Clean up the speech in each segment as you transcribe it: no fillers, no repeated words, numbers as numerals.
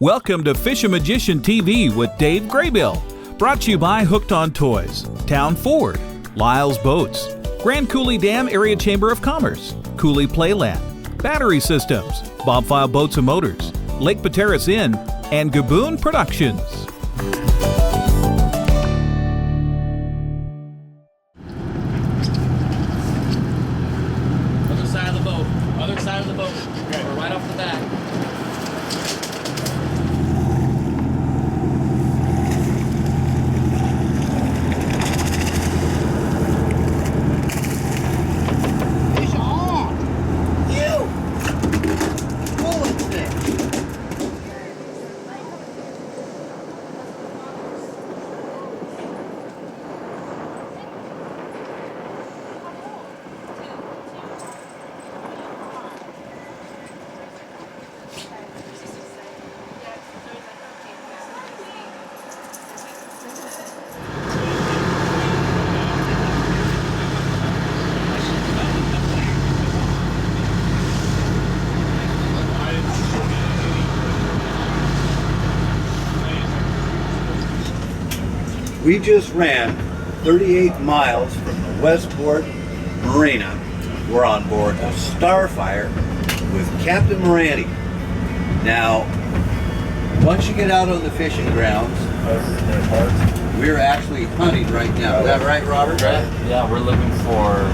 Welcome to Fishin Magician TV with Dave Graybill. Brought to you by Hooked on Toys, Town Ford, Lyle's Boats, Grand Coulee Dam Area Chamber of Commerce, Coulee Playland, Battery Systems, Bobfile Boats and Motors, Lake Pateros Inn, and Gaboon Productions. Other side of the boat. Other side of the boat. Okay. We're right off the back. Fish on! You! Bullet fish! We just ran 38 miles from the Westport Marina. We're on board a Starfire with Captain Moranti. Now, once you get out on the fishing grounds, we're actually hunting right now. Is that right, Robert? Right? Yeah, we're looking for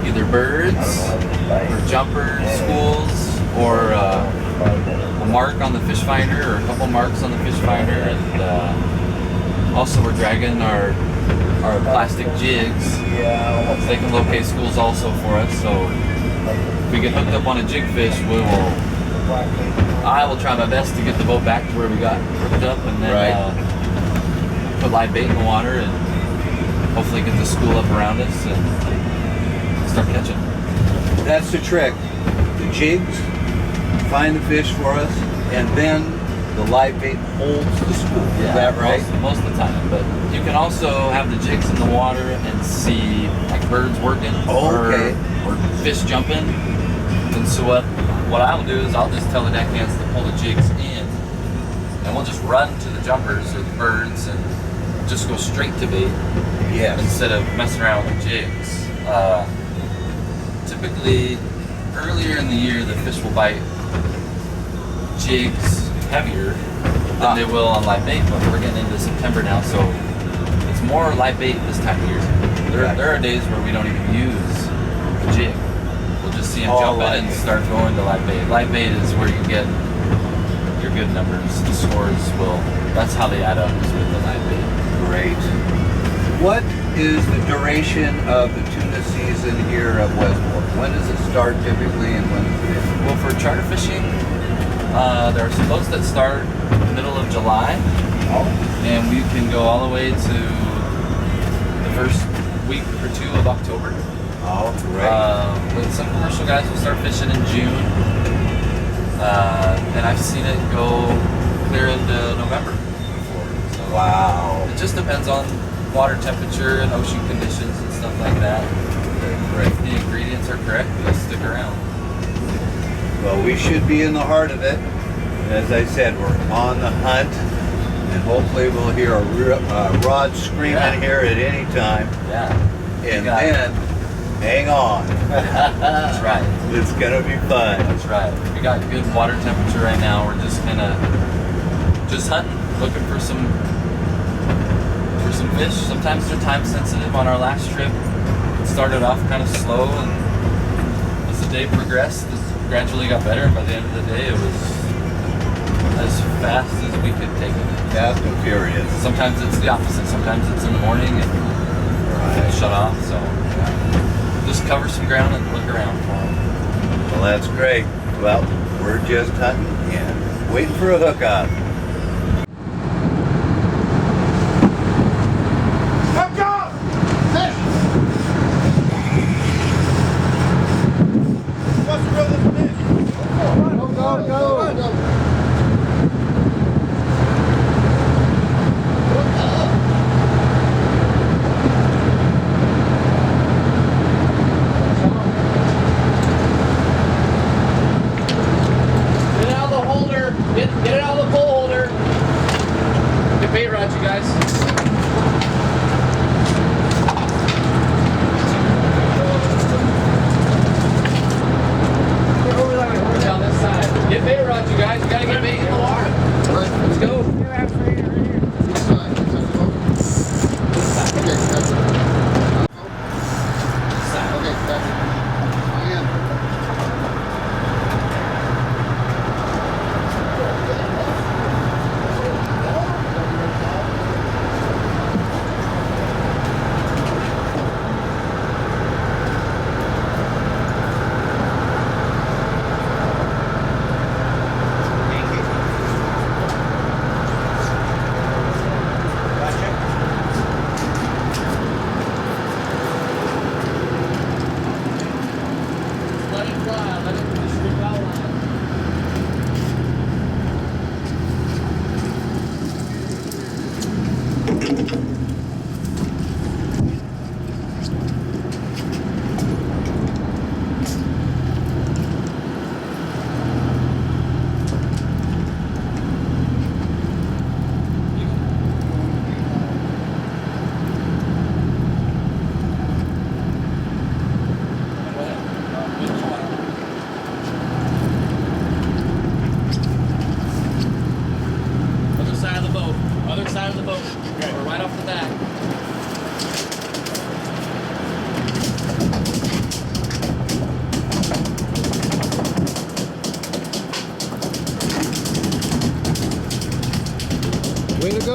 either birds, or jumpers, schools, or a mark on the fish finder, or a couple marks on the fish finder, and also we're dragging our plastic jigs. So they can locate schools also for us. So if we get hooked up on a jig fish, I will try my best to get the boat back to where we got hooked up, and then put live bait in the water and hopefully get the school up around us and start catching. That's the trick. The jigs find the fish for us, and then the live bait holds the school. Is that right? Most of the time. But you can also have the jigs in the water and see like birds working or fish jumping. And so what I'll do is I'll just tell the deckhands to pull the jigs in, and we'll just run to the jumpers or the birds and just go straight to bait. Yes. Instead of messing around with the jigs. Typically, earlier in the year, the fish will bite jigs heavier than they will on live bait, but we're getting into September now, so it's more live bait this time of year. There are days where we don't even use the jig. We'll just see them jump in and start going to live bait. Live bait is where you get your good numbers. The scores that's how they add up, is with the live bait. Great. What is the duration of the tuna season here at Westport? When does it start typically, and when does it end? Well, for charter fishing, there are some boats that start middle of July, and we can go all the way to the first week or two of October. Oh, great. But some commercial guys will start fishing in June, and I've seen it go clear into November before. So Wow. it just depends on water temperature and ocean conditions and stuff like that. If the ingredients are correct, they'll stick around. Well, we should be in the heart of it. As I said, we're on the hunt, and hopefully we'll hear a rod screaming here at any time. Yeah. And then, hang on. That's right. It's gonna be fun. That's right. We got good water temperature right now. We're just just hunting, looking for some fish. Sometimes they're time sensitive. On our last trip, it started off kind of slow, and as the day progressed, it gradually got better. By the end of the day, it was as fast as we could take it. Fast and furious. Sometimes it's the opposite. Sometimes it's in the morning and shut off. So just cover some ground and look around for them. Well, that's great. Well, we're just hunting and waiting for a hookup. Hook up! Fish! What's the real this fish? Go. Get it out of the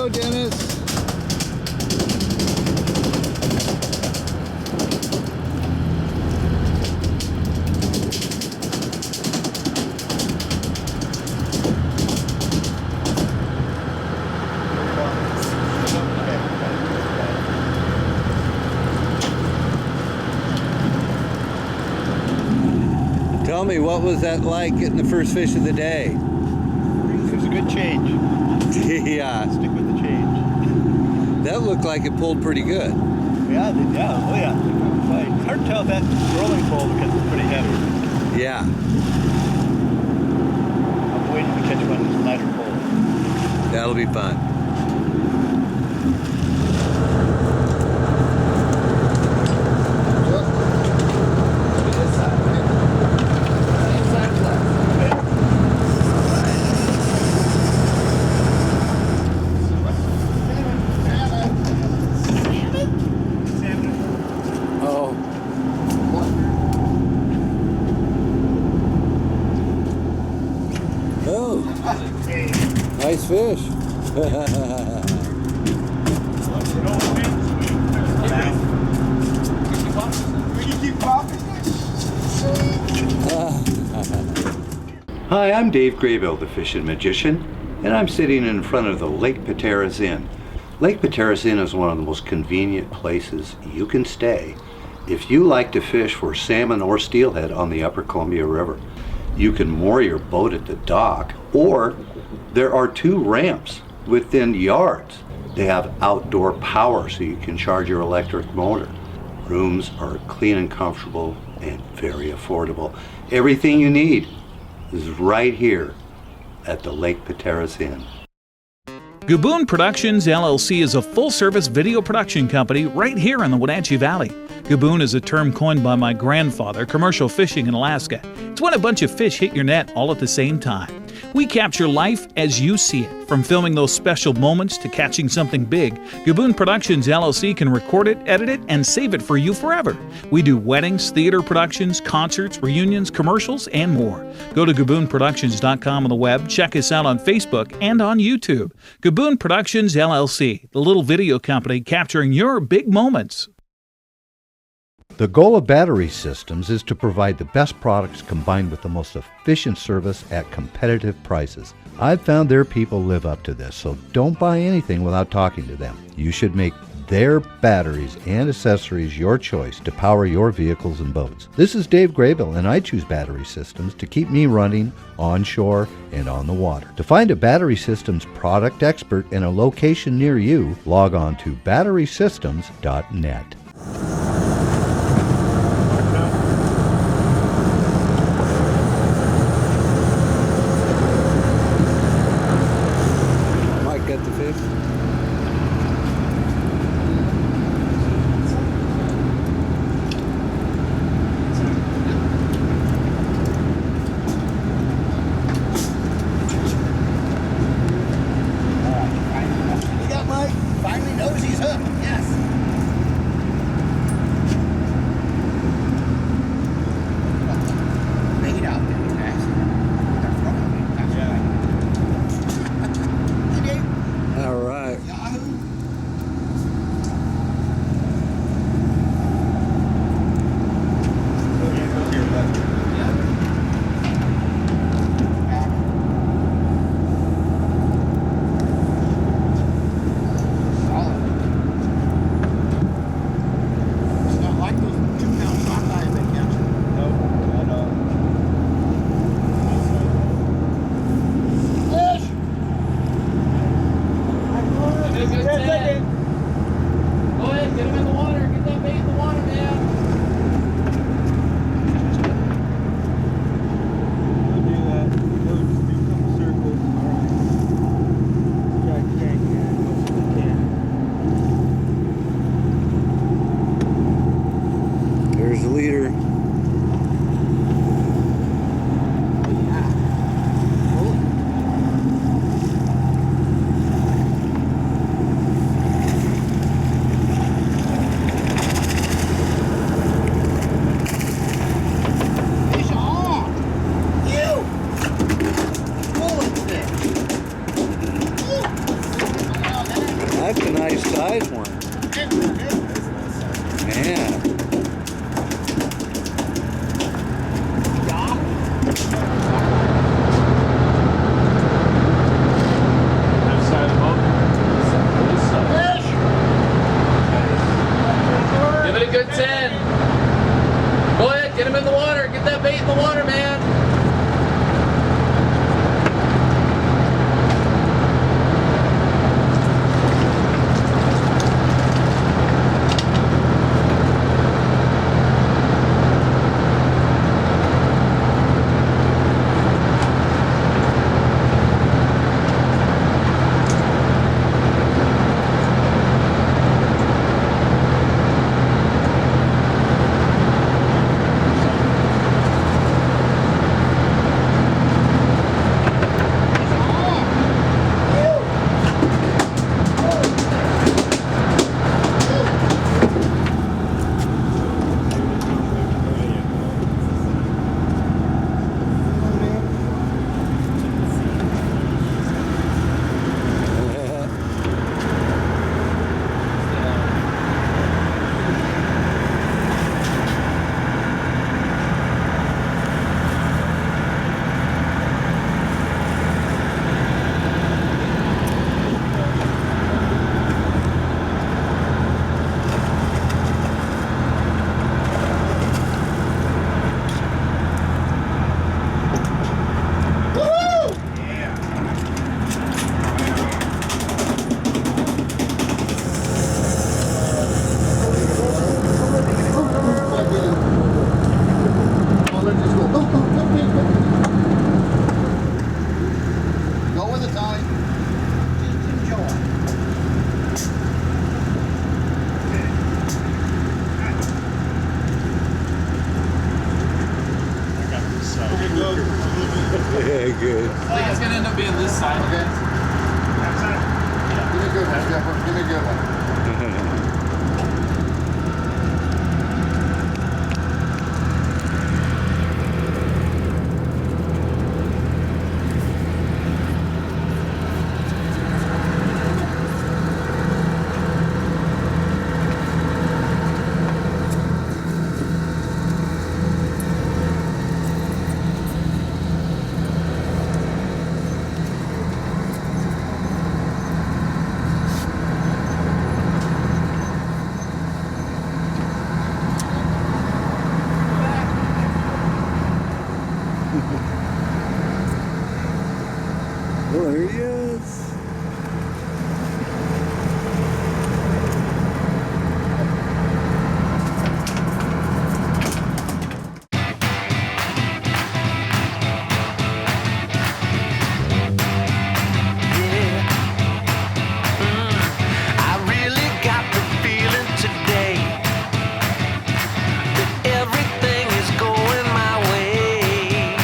go, Dennis. Tell me, what was that like getting the first fish of the day? It was a good change. Yeah. Stick with the change. That looked like it pulled pretty good. Yeah, oh yeah. It's hard to tell if that's rolling pole because it's pretty heavy. Yeah. I'm waiting to catch one that's lighter pole. That'll be fun. Nice fish. Hi, I'm Dave Graybill, the Fishin Magician, and I'm sitting in front of the Lake Pateras Inn. Lake Pateras Inn is one of the most convenient places you can stay if you like to fish for salmon or steelhead on the Upper Columbia River. You can moor your boat at the dock, or there are 2 ramps within yards. They have outdoor power so you can charge your electric motor. Rooms are clean and comfortable and very affordable. Everything you need is right here at the Lake Pateras Inn. Gaboon Productions LLC is a full-service video production company right here in the Wenatchee Valley. Gaboon is a term coined by my grandfather, commercial fishing in Alaska. It's when a bunch of fish hit your net all at the same time. We capture life as you see it, from filming those special moments to catching something big. Gaboon Productions LLC can record it, edit it, and save it for you forever. We do weddings, theater productions, concerts, reunions, commercials, and more. Go to GaboonProductions.com on the web, check us out on Facebook and on YouTube. Gaboon Productions LLC, the little video company capturing your big moments. The goal of Battery Systems is to provide the best products combined with the most efficient service at competitive prices. I've found their people live up to this, so don't buy anything without talking to them. You should make their batteries and accessories your choice to power your vehicles and boats. This is Dave Graybill, and I choose Battery Systems to keep me running onshore and on the water. To find a Battery Systems product expert in a location near you, log on to batterysystems.net. Yeah, good. I think it's gonna end up being this side. Okay. Give me a good one, Jeff. Give me a good one. Well, there he is. I really got the feeling today that everything is going my way.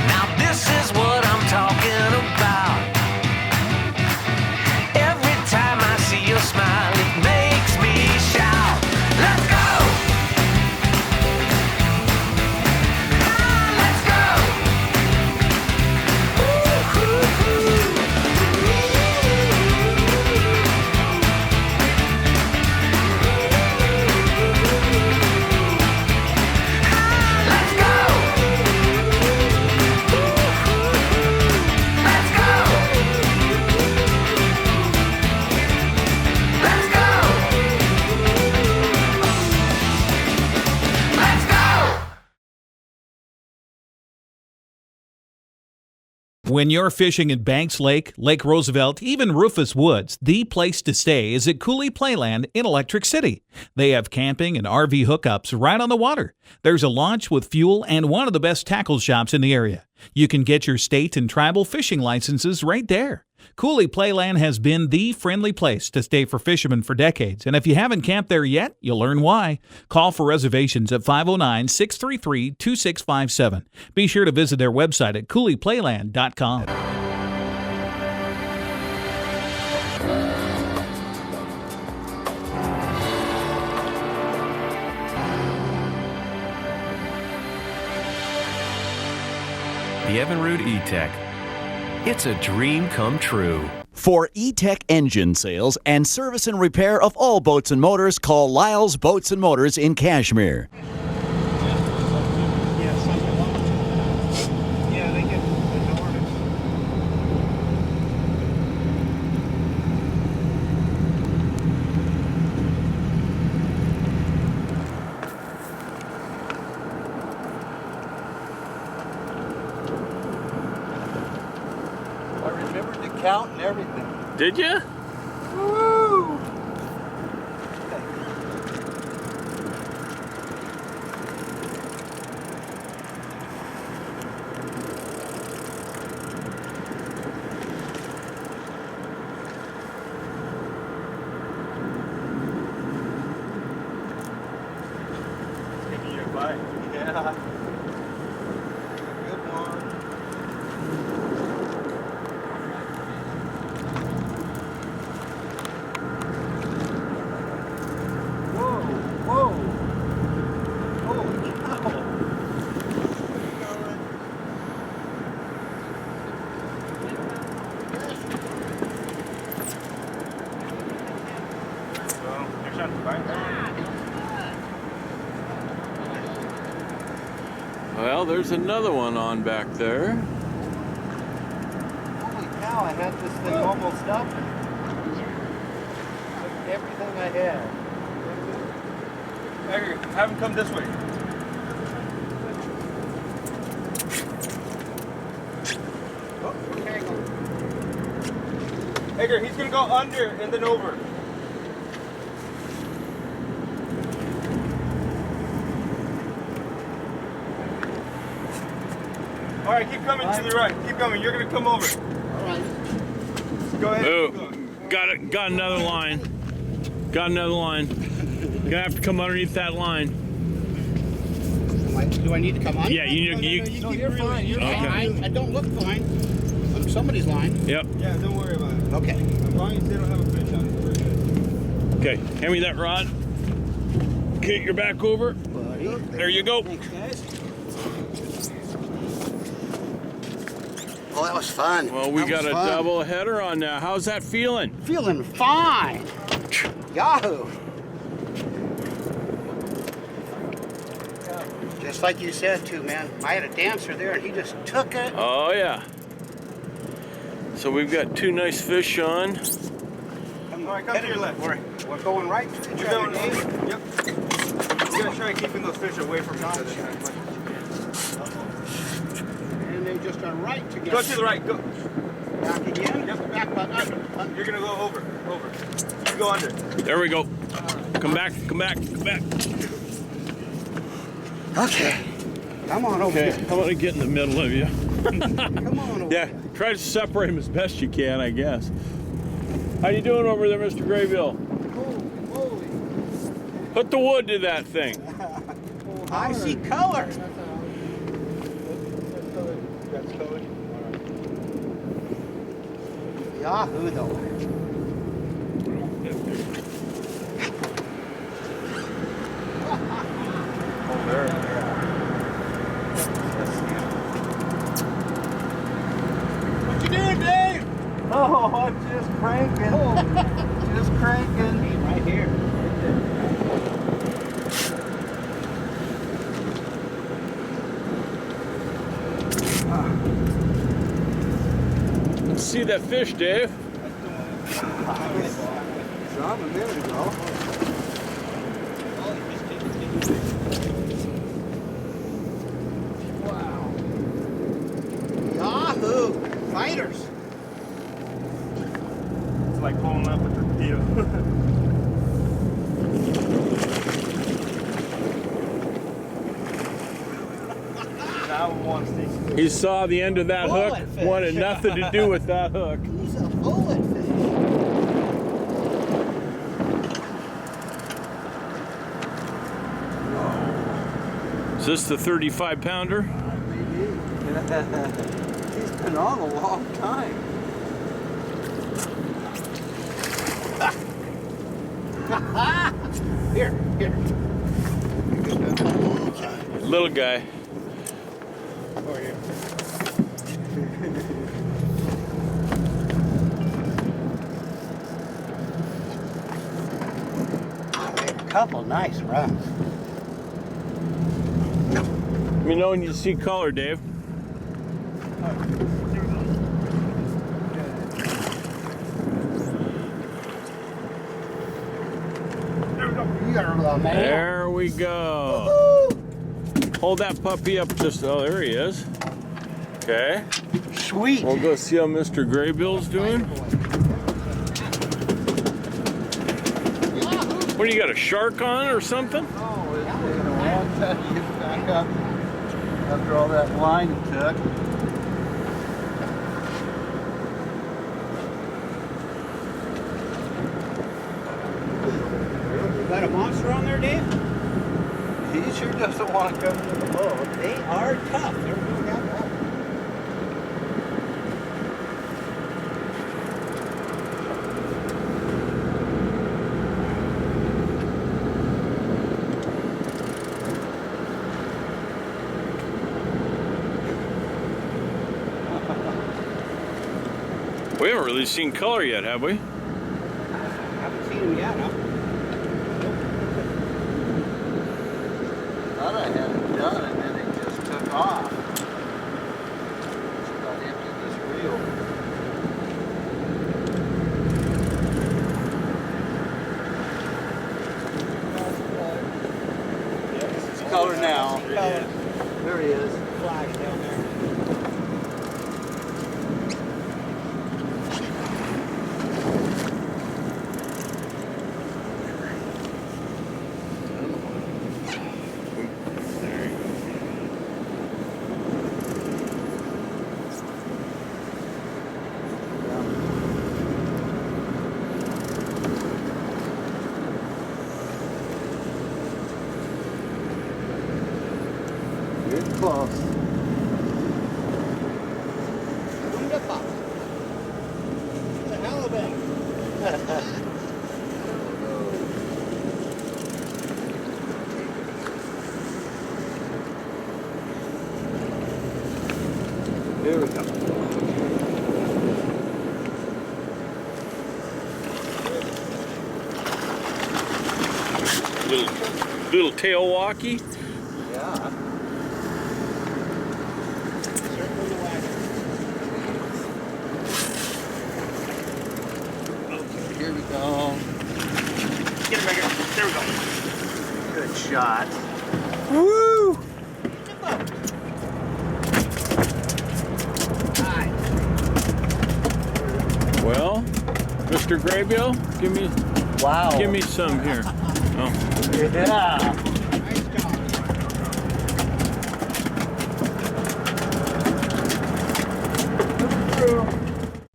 Now this is what I'm talking about. Every time I see your smile, it makes me shout, let's go! Let's go! Let's go! Let's go! Let's go! Let's go! When you're fishing in Banks Lake, Lake Roosevelt, even Rufus Woods, the place to stay is at Cooley Playland in Electric City. They have camping and RV hookups right on the water. There's a launch with fuel and one of the best tackle shops in the area. You can get your state and tribal fishing licenses right there. Cooley Playland has been the friendly place to stay for fishermen for decades, and if you haven't camped there yet, you'll learn why. Call for reservations at 509-633-2657. Be sure to visit their website at cooleyplayland.com. The Evinrude E-Tech. It's a dream come true. For E-Tech engine sales and service and repair of all boats and motors, call Lyle's Boats and Motors in Kashmir. Yeah, they get enormous. I remembered to count and everything. Did you? Woo! Taking your bite. Yeah. Good one. Whoa, whoa. Holy cow. Well, you're trying to bite that. Well, there's another one on back there. Holy cow, I had this thing almost up. Took everything I had. Edgar, have him come this way. Oh, okay. Edgar, he's gonna go under and then over. All right, keep coming to the right. Keep coming. You're gonna come over. All right. Go ahead. Oh, Keep going. got it. Got another line. Got another line. Gonna have to come underneath that line. Do I need to come on? Yeah, you're fine. You're fine. I don't look fine. I'm somebody's line. Yep. Yeah, don't worry about it. Okay. As long as they don't have a fish on it, we're good. Okay, hand me that rod. Get your back over. Buddy. There you go. Thanks, guys. Oh, that was fun. Well, we That got was a fun. double header on now. How's that feeling? Feeling fine. Yahoo. Just like you said too, man. I had a dancer there and he just took it. Oh, yeah. So we've got two nice fish on. All right, come to your left. We're going right to each You're other, going. Dave. Yep. You gotta try keeping those fish away from each other. And they just are right together. Go to the right. Go. Back again. Yep. Back, but You're gonna go over. You go under. There we go. Come back, come back, come back. Okay. Come on over Okay, here. I'm gonna get in the middle of you. Come on over. Yeah, try to separate them as best you can, I guess. How you doing over there, Mr. Graybill? Holy. Put the wood to that thing. I see color. That's colored. Yahoo though. What you doing, Dave? Oh, I'm just cranking. Just cranking. Right here. Let's see that fish, Dave. Saw him a minute ago. Yahoo! Fighters. It's like pulling up a torpedo. That one wants to. He saw the end of that hook, Bullet fish. wanted nothing to do with that hook. He's a bullet fish. Is this the 35 pounder? He's been on a long time. Here. Little guy. Over here. Made a couple nice runs. Let me know when you see color, Dave. There we go. Hold that puppy up just, oh, there he is. Okay. Sweet. We'll go see how Mr. Graybill's doing. What do you got, a shark on or something? Oh, it's taking a long time to get back up after all that line it took. You got a monster on there, Dave? He sure doesn't want to come to the boat. They are tough. They're really that tough. We haven't really seen color yet, have we? Haven't seen him yet, huh? Thought I had it done and then it just took off. Just about emptied this reel. It's color now. There he is. Flash down there. Here we go. Little tail walkie. Yeah. Okay, here we go. Get him right here. There we go. Good shot. Woo! Well, Mr. Graybill, give me some here. Oh. Yeah.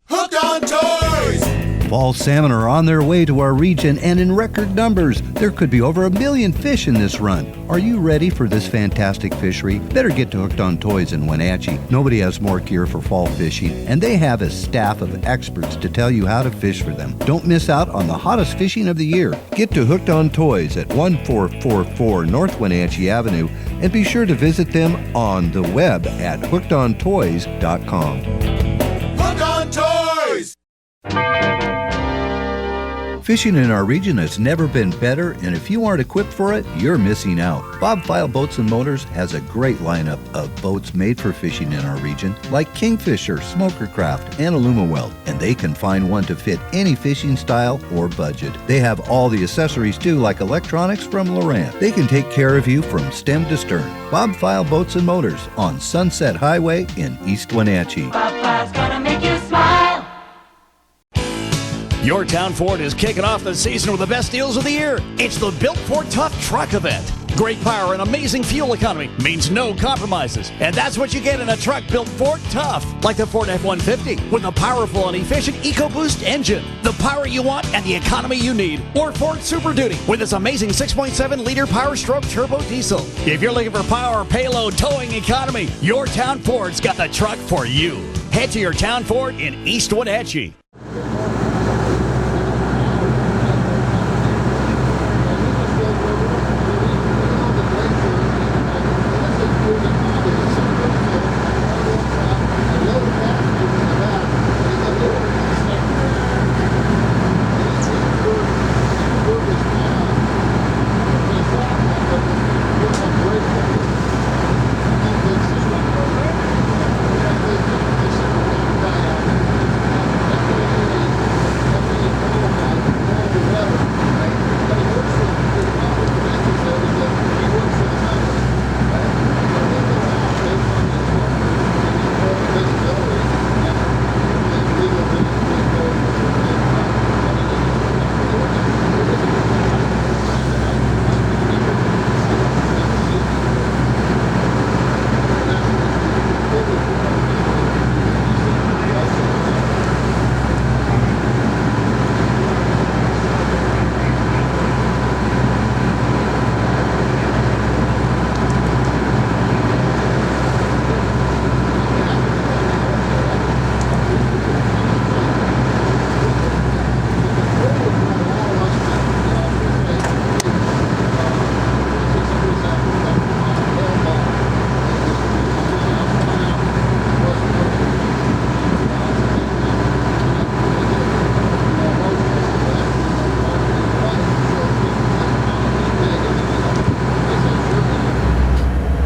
Hooked on Toys! Fall salmon are on their way to our region and in record numbers. There could be over 1 million fish in this run. Are you ready for this fantastic fishery? Better get to Hooked on Toys in Wenatchee. Nobody has more gear for fall fishing, and they have a staff of experts to tell you how to fish for them. Don't miss out on the hottest fishing of the year. Get to Hooked on Toys at 1444 North Wenatchee Avenue, and be sure to visit them on the web at hookedontoys.com. Hooked on Toys! Fishing in our region has never been better, and if you aren't equipped for it, you're missing out. Bob File Boats and Motors has a great lineup of boats made for fishing in our region, like Kingfisher, Smokercraft, and Alumaweld, and they can find one to fit any fishing style or budget. They have all the accessories too, like electronics from Lowrance. They can take care of you from stem to stern. Bob File Boats and Motors on Sunset Highway in East Wenatchee. Bob File's gonna make you smile. Your town Ford is kicking off the season with the best deals of the year. It's the Built Ford Tough Truck event. Great power and amazing fuel economy means no compromises. And that's what you get in a truck built Ford Tough. Like the Ford F-150 with a powerful and efficient EcoBoost engine. The power you want and the economy you need. Or Ford Super Duty with its amazing 6.7-liter Power Stroke turbo diesel. If you're looking for power, payload, towing economy, your town Ford's got the truck for you. Head to your town Ford in East Wenatchee.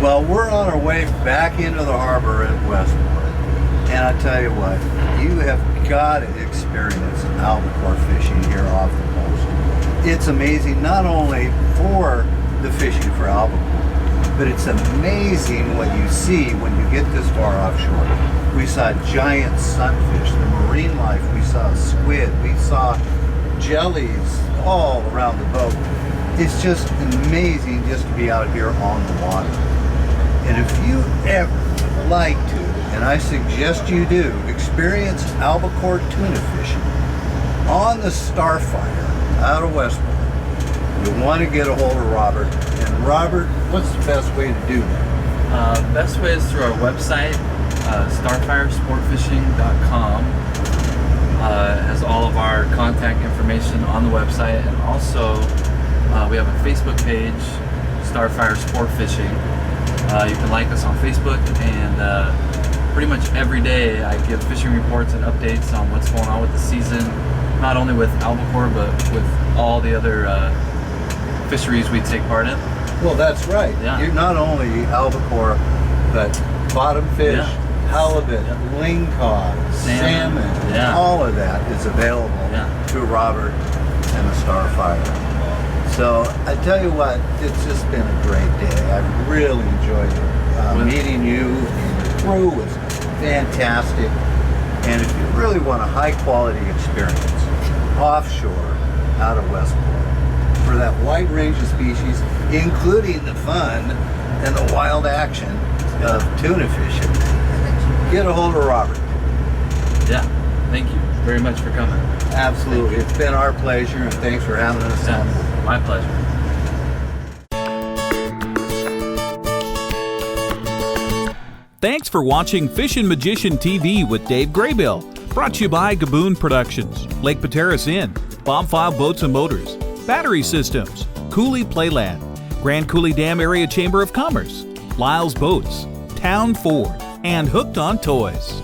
Well, we're on our way back into the harbor at Westport. And I tell you what, you have got to experience albacore fishing here off the coast. It's amazing not only for the fishing for albacore, but it's amazing what you see when you get this far offshore. We saw giant sunfish, the marine life, we saw squid, we saw jellies all around the boat. It's just amazing just to be out here on the water. And if you ever like to, and I suggest you do, experience albacore tuna fishing on the Starfire out of Westport, you want to get a hold of Robert. And Robert, what's the best way to do that? Best way is through our website, starfiresportfishing.com. Has all of our contact information on the website, and also we have a Facebook page, Starfire Sport Fishing. You can like us on Facebook and pretty much every day I give fishing reports and updates on what's going on with the season, not only with albacore but with all the other fisheries we take part in. Well, that's right. Yeah. You're not only albacore, but bottom fish, halibut, lingcod, salmon, all of that is available through Robert and the Starfire. So I tell you what, it's just been a great day. I've really enjoyed it. Meeting you and your crew was fantastic. And if you really want a high quality experience offshore out of Westport, for that wide range of species, including the fun and the wild action of tuna fishing, get a hold of Robert. Yeah, thank you very much for coming. Absolutely. It's been our pleasure, and thanks for having us on. My pleasure. Thanks for watching Fishin Magician TV with Dave Graybill. Brought to you by Gaboon Productions, Lake Pateras Inn, Bobfile Boats and Motors, Battery Systems, Cooley Playland, Grand Coulee Dam Area Chamber of Commerce, Lyle's Boats, Town Ford, and Hooked on Toys.